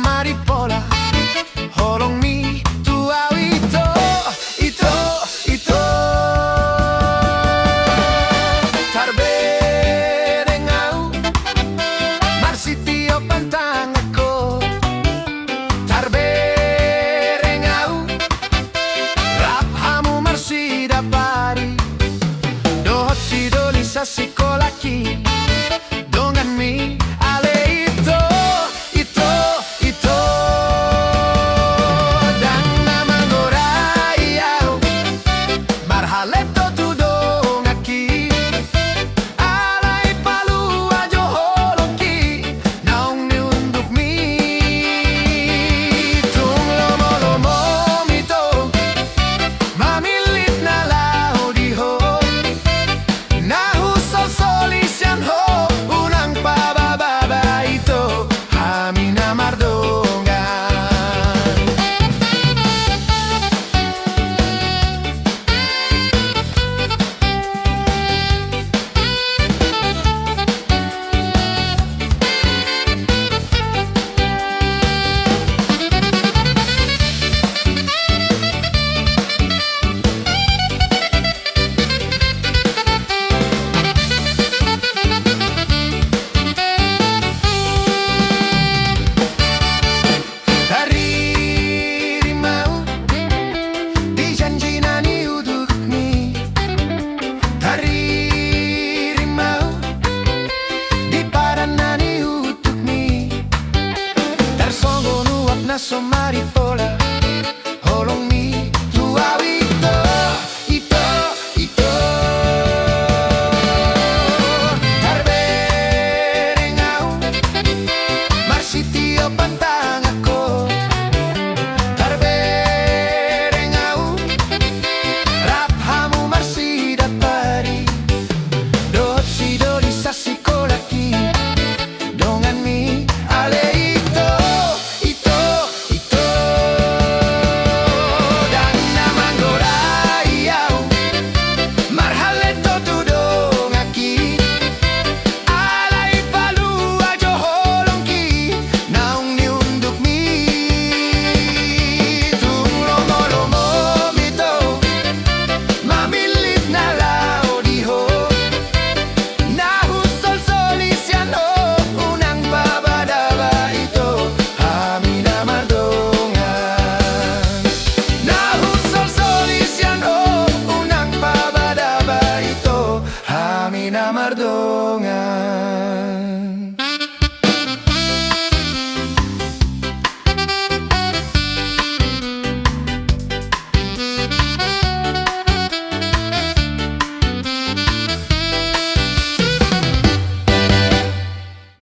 maripola. Holong mi tu au ito, ito, ito. Tarbere ngau marsitio pantang ako. Tarbere ngau rap hamu marsida pari. Dohot si doli sa sikolaki. Dongan mi ale ito, ito, ito. Dan naman orayaw marhaleto tu dongaki. Alay palua jo holoki naong ni unduk mi. Tung lomo-lomo mito mamilit na lao di ho. Nahusol solisyan ho unang pababa ito amin na mardongan. Tariri mau dijanji nani uduk mi. Tariri mau diparan nani uduk mi. Tarsongo nuap na so maripola.